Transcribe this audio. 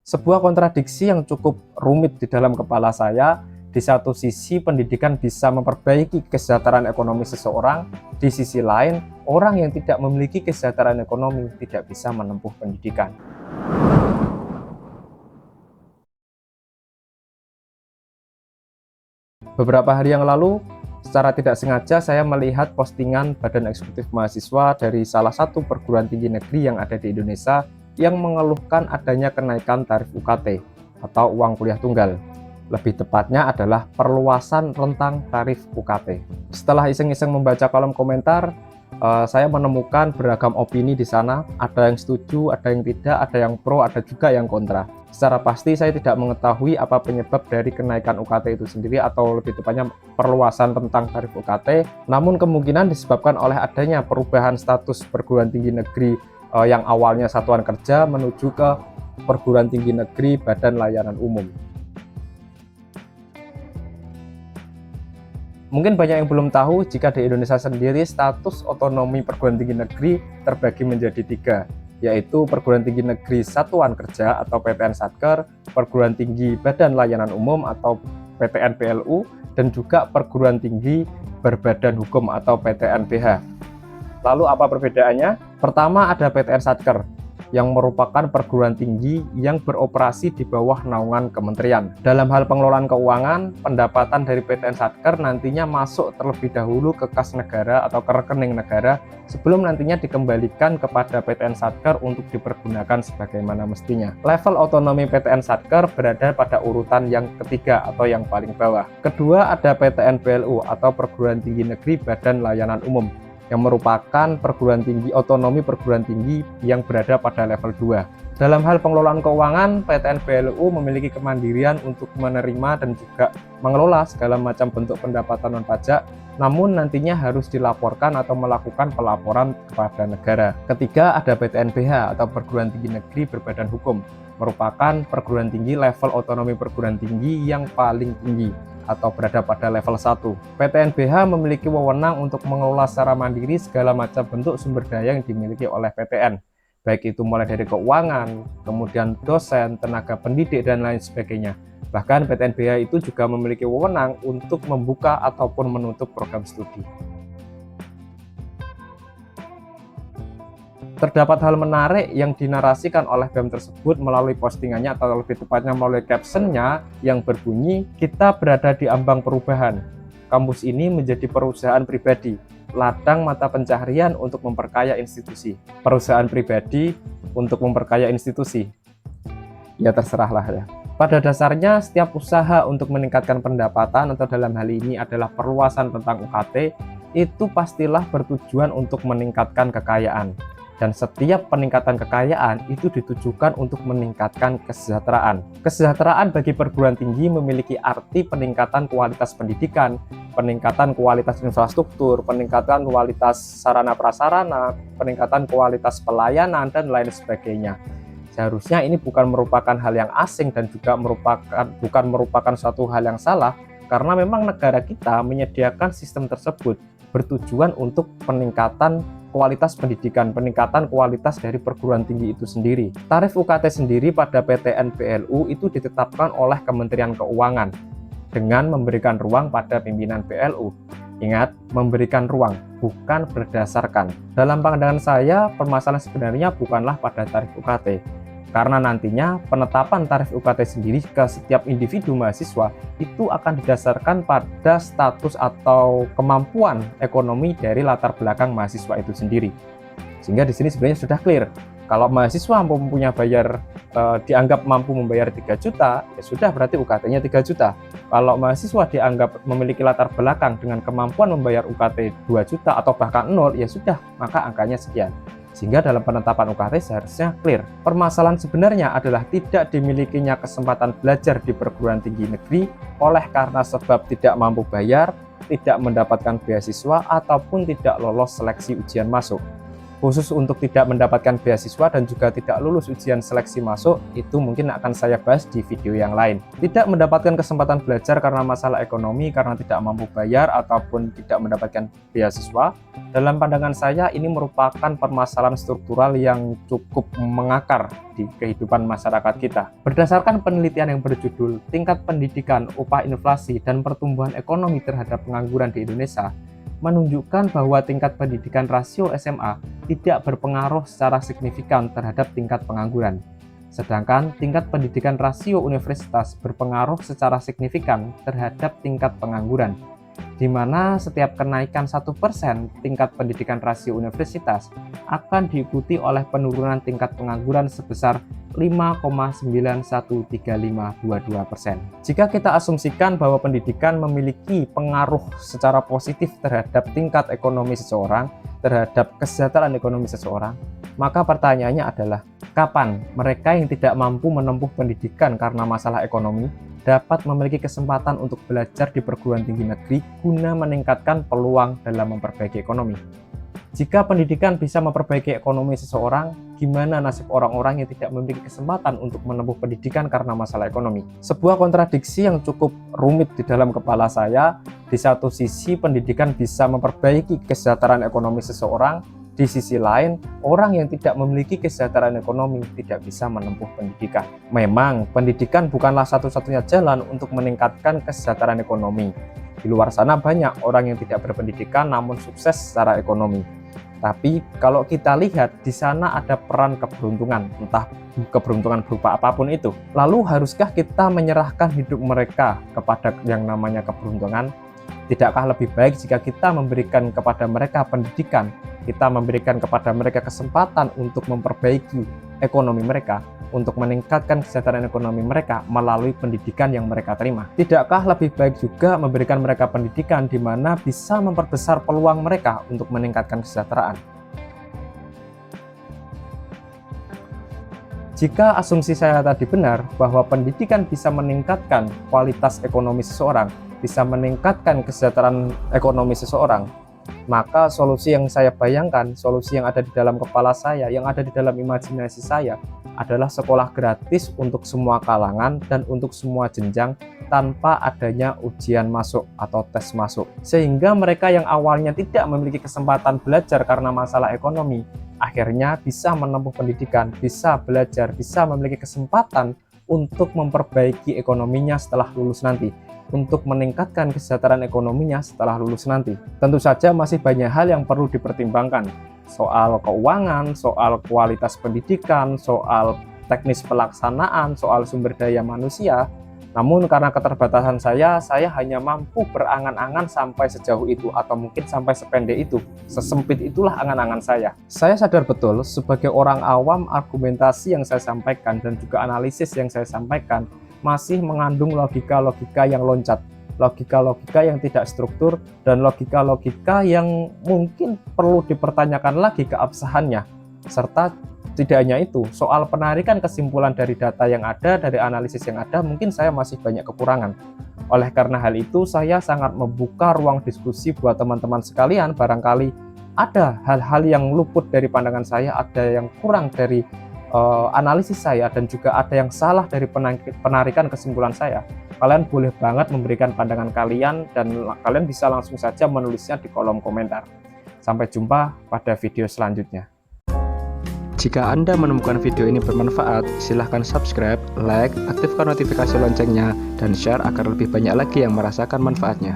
Sebuah kontradiksi yang cukup rumit di dalam kepala saya. Di satu sisi, pendidikan bisa memperbaiki kesejahteraan ekonomi seseorang. Di sisi lain, orang yang tidak memiliki kesejahteraan ekonomi tidak bisa menempuh pendidikan. Beberapa hari yang lalu, secara tidak sengaja saya melihat postingan Badan Eksekutif Mahasiswa dari salah satu perguruan tinggi negeri yang ada di Indonesia yang mengeluhkan adanya kenaikan tarif UKT atau uang kuliah tunggal. Lebih tepatnya adalah perluasan rentang tarif UKT. Setelah iseng-iseng membaca kolom komentar, saya menemukan beragam opini di sana. Ada yang setuju, ada yang tidak, ada yang pro, ada juga yang kontra. Secara pasti saya tidak mengetahui apa penyebab dari kenaikan UKT itu sendiri, atau lebih tepatnya perluasan rentang tarif UKT. Namun kemungkinan disebabkan oleh adanya perubahan status perguruan tinggi negeri yang awalnya satuan kerja menuju ke perguruan tinggi negeri Badan Layanan Umum. Mungkin banyak yang belum tahu jika di Indonesia sendiri status otonomi perguruan tinggi negeri terbagi menjadi 3, yaitu perguruan tinggi negeri satuan kerja atau PTN-Satker, perguruan tinggi Badan Layanan Umum atau PTN-PLU, dan juga perguruan tinggi berbadan hukum atau PTN-BH. Lalu apa perbedaannya? Pertama, ada PTN-Satker yang merupakan perguruan tinggi yang beroperasi di bawah naungan kementerian. Dalam hal pengelolaan keuangan, pendapatan dari PTN-Satker nantinya masuk terlebih dahulu ke kas negara atau ke rekening negara sebelum nantinya dikembalikan kepada PTN-Satker untuk dipergunakan sebagaimana mestinya. Level otonomi PTN-Satker berada pada urutan yang ketiga atau yang paling bawah. Kedua, ada PTN-PLU atau perguruan tinggi negeri Badan Layanan Umum, yang merupakan perguruan tinggi otonomi perguruan tinggi yang berada pada level 2. Dalam hal pengelolaan keuangan, PTN-PLU memiliki kemandirian untuk menerima dan juga mengelola segala macam bentuk pendapatan non-pajak, namun nantinya harus dilaporkan atau melakukan pelaporan kepada negara. Ketiga, ada PTN-BH atau perguruan tinggi negeri berbadan hukum, merupakan perguruan tinggi level otonomi perguruan tinggi yang paling tinggi atau berada pada level 1. PTN-BH memiliki wewenang untuk mengelola secara mandiri segala macam bentuk sumber daya yang dimiliki oleh PTN, baik itu mulai dari keuangan, kemudian dosen, tenaga pendidik, dan lain sebagainya. Bahkan PTN-BH itu juga memiliki wewenang untuk membuka ataupun menutup program studi. Terdapat hal menarik yang dinarasikan oleh BEM tersebut melalui postingannya, atau lebih tepatnya melalui captionnya yang berbunyi, "Kita berada di ambang perubahan. Kampus ini menjadi perusahaan pribadi, ladang mata pencaharian untuk memperkaya institusi." Perusahaan pribadi untuk memperkaya institusi, ya terserahlah ya. Pada dasarnya, setiap usaha untuk meningkatkan pendapatan, atau dalam hal ini adalah perluasan tentang UKT, itu pastilah bertujuan untuk meningkatkan kekayaan. Dan setiap peningkatan kekayaan itu ditujukan untuk meningkatkan kesejahteraan. Kesejahteraan bagi perguruan tinggi memiliki arti peningkatan kualitas pendidikan, peningkatan kualitas infrastruktur, peningkatan kualitas sarana prasarana, peningkatan kualitas pelayanan, dan lain sebagainya. Seharusnya ini bukan merupakan hal yang asing dan juga bukan merupakan suatu hal yang salah, karena memang negara kita menyediakan sistem tersebut bertujuan untuk peningkatan kualitas pendidikan, peningkatan kualitas dari perguruan tinggi itu sendiri. Tarif UKT sendiri pada PTN-PLU itu ditetapkan oleh Kementerian Keuangan dengan memberikan ruang pada pimpinan PLU. Ingat, memberikan ruang, bukan berdasarkan. Dalam pandangan saya, permasalahan sebenarnya bukanlah pada tarif UKT, karena nantinya penetapan tarif UKT sendiri ke setiap individu mahasiswa itu akan didasarkan pada status atau kemampuan ekonomi dari latar belakang mahasiswa itu sendiri. Sehingga di sini sebenarnya sudah clear. Kalau mahasiswa dianggap mampu membayar 3 juta, ya sudah, berarti UKT-nya 3 juta. Kalau mahasiswa dianggap memiliki latar belakang dengan kemampuan membayar UKT 2 juta atau bahkan 0, ya sudah, maka angkanya sekian. Sehingga dalam penetapan UKT seharusnya clear. Permasalahan sebenarnya adalah tidak dimilikinya kesempatan belajar di perguruan tinggi negeri oleh karena sebab tidak mampu bayar, tidak mendapatkan beasiswa, ataupun tidak lolos seleksi ujian masuk. khusus untuk tidak mendapatkan beasiswa dan juga tidak lulus ujian seleksi masuk, itu mungkin akan saya bahas di video yang lain. Tidak mendapatkan kesempatan belajar karena masalah ekonomi, karena tidak mampu bayar ataupun tidak mendapatkan beasiswa, dalam pandangan saya ini merupakan permasalahan struktural yang cukup mengakar di kehidupan masyarakat kita. Berdasarkan penelitian yang berjudul Tingkat Pendidikan, Upah Inflasi, dan Pertumbuhan Ekonomi Terhadap Pengangguran di Indonesia, menunjukkan bahwa tingkat pendidikan rasio SMA tidak berpengaruh secara signifikan terhadap tingkat pengangguran. Sedangkan tingkat pendidikan rasio universitas berpengaruh secara signifikan terhadap tingkat pengangguran, di mana setiap kenaikan 1% tingkat pendidikan rasio universitas akan diikuti oleh penurunan tingkat pengangguran sebesar 5,913522%. Jika kita asumsikan bahwa pendidikan memiliki pengaruh secara positif terhadap tingkat ekonomi seseorang, terhadap kesejahteraan ekonomi seseorang, maka pertanyaannya adalah, kapan mereka yang tidak mampu menempuh pendidikan karena masalah ekonomi dapat memiliki kesempatan untuk belajar di perguruan tinggi negeri guna meningkatkan peluang dalam memperbaiki ekonomi? Jika pendidikan bisa memperbaiki ekonomi seseorang, gimana nasib orang-orang yang tidak memiliki kesempatan untuk menempuh pendidikan karena masalah ekonomi? Sebuah kontradiksi yang cukup rumit di dalam kepala saya. Di satu sisi, pendidikan bisa memperbaiki kesejahteraan ekonomi seseorang. Di sisi lain, orang yang tidak memiliki kesejahteraan ekonomi tidak bisa menempuh pendidikan. Memang, pendidikan bukanlah satu-satunya jalan untuk meningkatkan kesejahteraan ekonomi. Di luar sana banyak orang yang tidak berpendidikan namun sukses secara ekonomi. Tapi kalau kita lihat, di sana ada peran keberuntungan, entah keberuntungan berupa apapun itu. Lalu haruskah kita menyerahkan hidup mereka kepada yang namanya keberuntungan? Tidakkah lebih baik jika kita memberikan kepada mereka pendidikan, kita memberikan kepada mereka kesempatan untuk memperbaiki ekonomi mereka, untuk meningkatkan kesejahteraan ekonomi mereka melalui pendidikan yang mereka terima? Tidakkah lebih baik juga memberikan mereka pendidikan di mana bisa memperbesar peluang mereka untuk meningkatkan kesejahteraan? Jika asumsi saya tadi benar bahwa pendidikan bisa meningkatkan kualitas ekonomi seseorang, bisa meningkatkan kesejahteraan ekonomi seseorang, maka solusi yang saya bayangkan, solusi yang ada di dalam kepala saya, yang ada di dalam imajinasi saya, adalah sekolah gratis untuk semua kalangan dan untuk semua jenjang tanpa adanya ujian masuk atau tes masuk. Sehingga mereka yang awalnya tidak memiliki kesempatan belajar karena masalah ekonomi, akhirnya bisa menempuh pendidikan, bisa belajar, bisa memiliki kesempatan untuk memperbaiki ekonominya setelah lulus nanti, untuk meningkatkan kesejahteraan ekonominya setelah lulus nanti. Tentu saja masih banyak hal yang perlu dipertimbangkan, soal keuangan, soal kualitas pendidikan, soal teknis pelaksanaan, soal sumber daya manusia. Namun karena keterbatasan saya hanya mampu berangan-angan sampai sejauh itu, atau mungkin sampai sependek itu, sesempit itulah angan-angan saya. Saya sadar betul sebagai orang awam, argumentasi yang saya sampaikan dan juga analisis yang saya sampaikan masih mengandung logika-logika yang loncat, logika-logika yang tidak struktur, dan logika-logika yang mungkin perlu dipertanyakan lagi keabsahannya. Serta tidak hanya itu, soal penarikan kesimpulan dari data yang ada, dari analisis yang ada, mungkin saya masih banyak kekurangan. Oleh karena hal itu, saya sangat membuka ruang diskusi buat teman-teman sekalian. Barangkali ada hal-hal yang luput dari pandangan saya, ada yang kurang dari analisis saya, dan juga ada yang salah dari penarikan kesimpulan saya. Kalian boleh banget memberikan pandangan kalian, dan kalian bisa langsung saja menulisnya di kolom komentar. Sampai jumpa pada video selanjutnya. Jika Anda menemukan video ini bermanfaat, silahkan subscribe, like, aktifkan notifikasi loncengnya, dan share agar lebih banyak lagi yang merasakan manfaatnya.